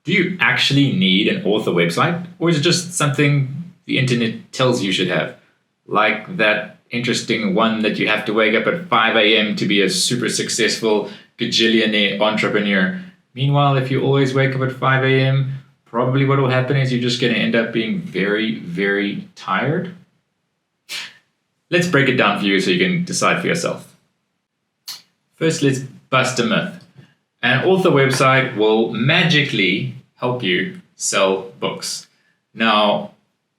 Do you actually need an author website, or is it just something the internet tells you should have? Like that interesting one that you have to wake up at 5 a.m. to be a super successful gajillionaire entrepreneur. Meanwhile, if you always wake up at 5 a.m., probably what will happen is you're just going to end up being very, very tired. Let's break it down for you so you can decide for yourself. First, let's bust a myth. An author website will magically help you sell books. Now,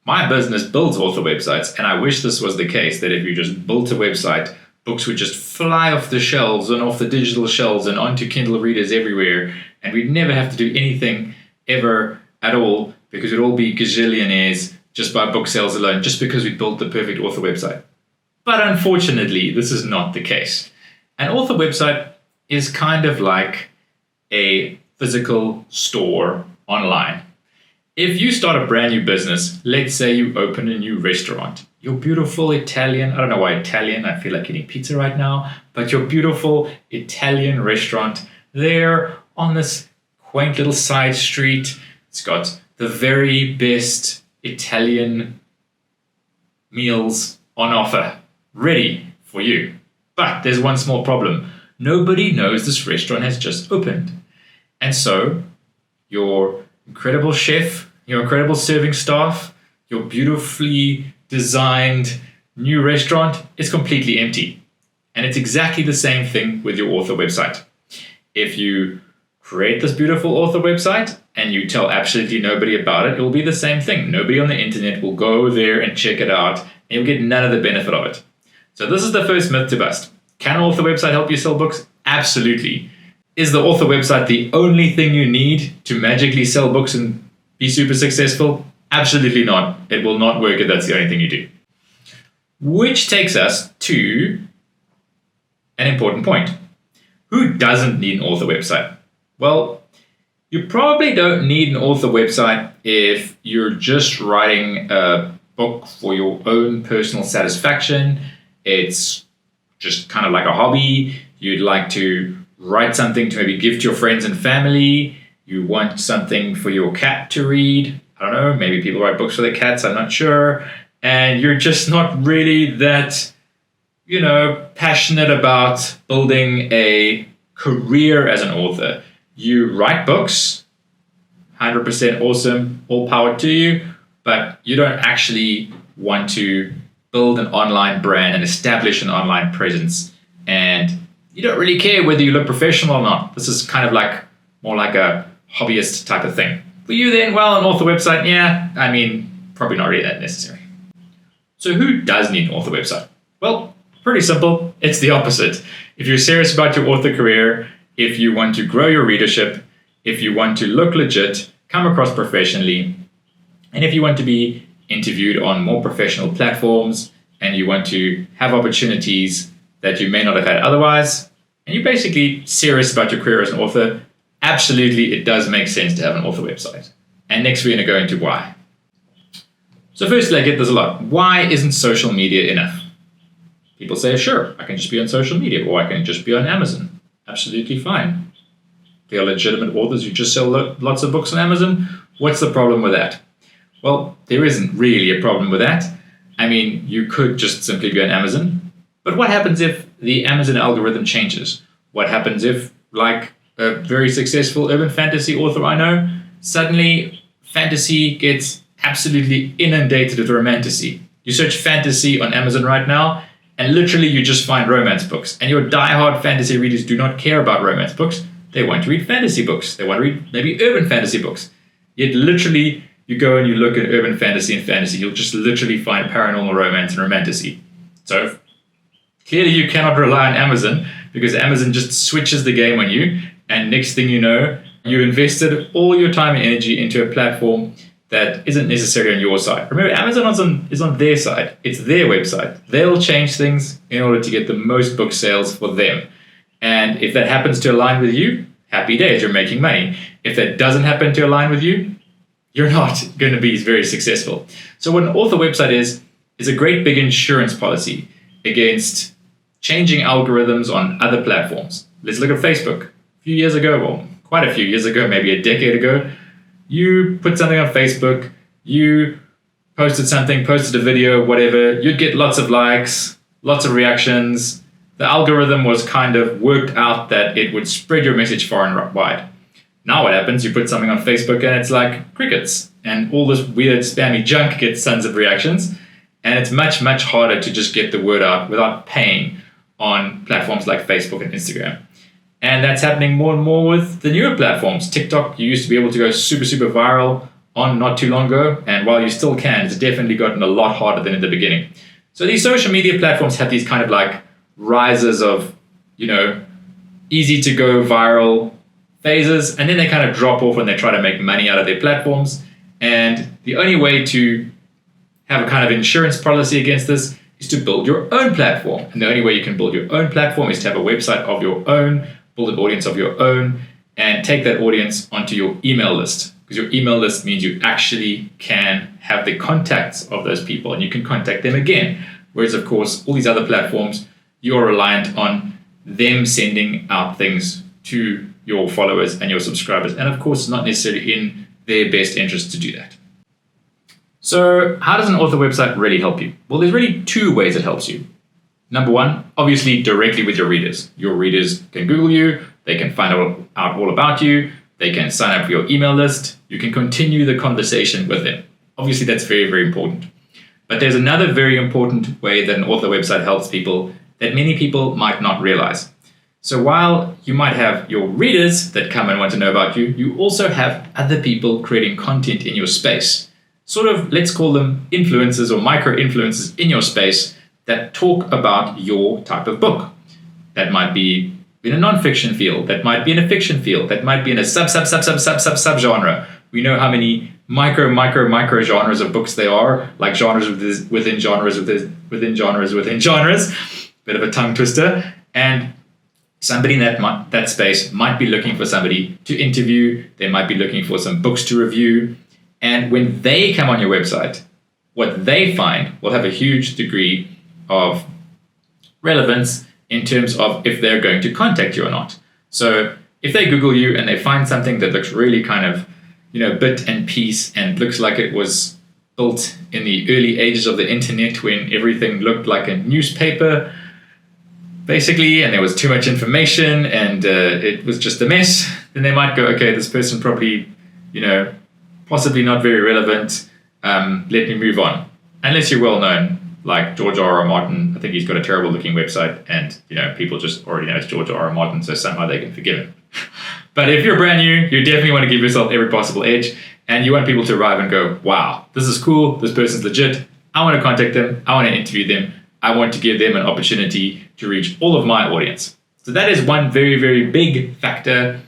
my business builds author websites, and I wish this was the case, that if you just built a website, books would just fly off the shelves and off the digital shelves and onto Kindle readers everywhere, and we'd never have to do anything ever at all, because we'd all be gazillionaires just by book sales alone, just because we built the perfect author website. But unfortunately, this is not the case. An author website is kind of like a physical store online. If you start a brand new business, let's say you open a new restaurant, your beautiful Italian, I don't know why Italian, I feel like eating pizza right now, but your beautiful Italian restaurant there on this quaint little side street, it's got the very best Italian meals on offer, ready for you. But there's one small problem. Nobody knows this restaurant has just opened. And so your incredible chef, your incredible serving staff, your beautifully designed new restaurant is completely empty. And it's exactly the same thing with your author website. If you create this beautiful author website and you tell absolutely nobody about it, it will be the same thing. Nobody on the internet will go there and check it out, and you'll get none of the benefit of it. So this is the first myth to bust. Can an author website help you sell books? Absolutely. Is the author website the only thing you need to magically sell books and be super successful? Absolutely not. It will not work if that's the only thing you do. Which takes us to an important point. Who doesn't need an author website? Well, you probably don't need an author website if you're just writing a book for your own personal satisfaction. It's just kind of like a hobby. You'd like to write something to maybe give to your friends and family. You want something for your cat to read. I don't know, maybe people write books for their cats, I'm not sure. And you're just not really that, passionate about building a career as an author. You write books, 100% awesome, all power to you, but you don't actually want to build an online brand and establish an online presence. And you don't really care whether you look professional or not. This is kind of like more like a hobbyist type of thing. For you then, well, an author website, probably not really that necessary. So who does need an author website? Well, pretty simple. It's the opposite. If you're serious about your author career, if you want to grow your readership, if you want to look legit, come across professionally, and if you want to be interviewed on more professional platforms, and you want to have opportunities that you may not have had otherwise, and you're basically serious about your career as an author, absolutely it does make sense to have an author website. And next we're going to go into why. So firstly, I get this a lot. Why isn't social media enough? People say, sure, I can just be on social media, or I can just be on Amazon. Absolutely fine. They are legitimate authors who just sell lots of books on Amazon. What's the problem with that? Well, there isn't really a problem with that. You could just simply be on Amazon. But what happens if the Amazon algorithm changes? What happens if, like a very successful urban fantasy author I know, suddenly fantasy gets absolutely inundated with romantasy? You search fantasy on Amazon right now, and literally you just find romance books. And your diehard fantasy readers do not care about romance books. They want to read fantasy books. They want to read maybe urban fantasy books. Yet literally, you go and you look at urban fantasy and fantasy, you'll just literally find paranormal romance and romantasy. So clearly you cannot rely on Amazon, because Amazon just switches the game on you, and next thing you know, you invested all your time and energy into a platform that isn't necessarily on your side. Remember, Amazon is on their side. It's their website. They'll change things in order to get the most book sales for them. And if that happens to align with you, happy days, you're making money. If that doesn't happen to align with you, you're not going to be very successful. So what an author website is a great big insurance policy against changing algorithms on other platforms. Let's look at Facebook. A few years ago, well, quite a few years ago, maybe a decade ago, You put something on Facebook, you posted a video, whatever, you'd get lots of likes, lots of reactions. The algorithm was kind of worked out that it would spread your message far and wide. Now what happens? You put something on Facebook and it's like crickets, and all this weird spammy junk gets tons of reactions, and it's much, much harder to just get the word out without paying on platforms like Facebook and Instagram. And that's happening more and more with the newer platforms. TikTok, you used to be able to go super, super viral on not too long ago, and while you still can, it's definitely gotten a lot harder than in the beginning. So these social media platforms have these kind of like rises of, easy to go viral phases, and then they kind of drop off when they try to make money out of their platforms. And the only way to have a kind of insurance policy against this is to build your own platform. And the only way you can build your own platform is to have a website of your own, build an audience of your own, and take that audience onto your email list. Because your email list means you actually can have the contacts of those people and you can contact them again. Whereas, of course, all these other platforms, you're reliant on them sending out things to your followers and your subscribers. And of course, it's not necessarily in their best interest to do that. So how does an author website really help you? Well, there's really two ways it helps you. Number one, obviously directly with your readers. Your readers can Google you, they can find out all about you, they can sign up for your email list, you can continue the conversation with them. Obviously, that's very, very important. But there's another very important way that an author website helps people that many people might not realize. So while you might have your readers that come and want to know about you, you also have other people creating content in your space. Sort of, let's call them influencers or micro-influencers in your space that talk about your type of book. That might be in a non-fiction field, that might be in a fiction field, that might be in a sub-genre. We know how many micro genres of books there are, like genres within genres within genres. Bit of a tongue twister. And somebody in that space might be looking for somebody to interview. They might be looking for some books to review. And when they come on your website, what they find will have a huge degree of relevance in terms of if they're going to contact you or not. So if they Google you and they find something that looks really kind of, bit and piece and looks like it was built in the early ages of the internet when everything looked like a newspaper, basically, and there was too much information and it was just a mess, then they might go, okay, this person probably, possibly not very relevant, let me move on. Unless you're well known, like George R.R. Martin. I think he's got a terrible looking website and, people just already know it's George R.R. Martin, so somehow they can forgive him. But if you're brand new, you definitely want to give yourself every possible edge and you want people to arrive and go, wow, this is cool, this person's legit, I want to contact them, I want to interview them, I want to give them an opportunity to reach all of my audience. So that is one very, very big factor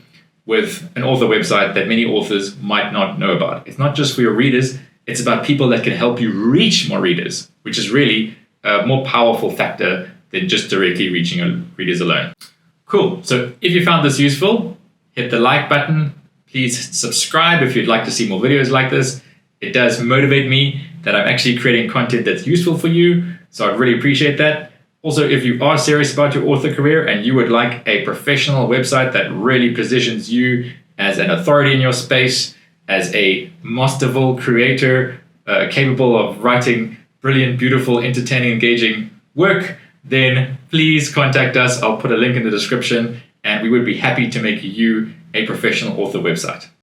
with an author website that many authors might not know about. It's not just for your readers, it's about people that can help you reach more readers, which is really a more powerful factor than just directly reaching your readers alone. Cool. So if you found this useful, hit the like button. Please subscribe if you'd like to see more videos like this. It does motivate me that I'm actually creating content that's useful for you. So I'd really appreciate that. Also, if you are serious about your author career and you would like a professional website that really positions you as an authority in your space, as a masterful creator, capable of writing brilliant, beautiful, entertaining, engaging work, then please contact us. I'll put a link in the description and we would be happy to make you a professional author website.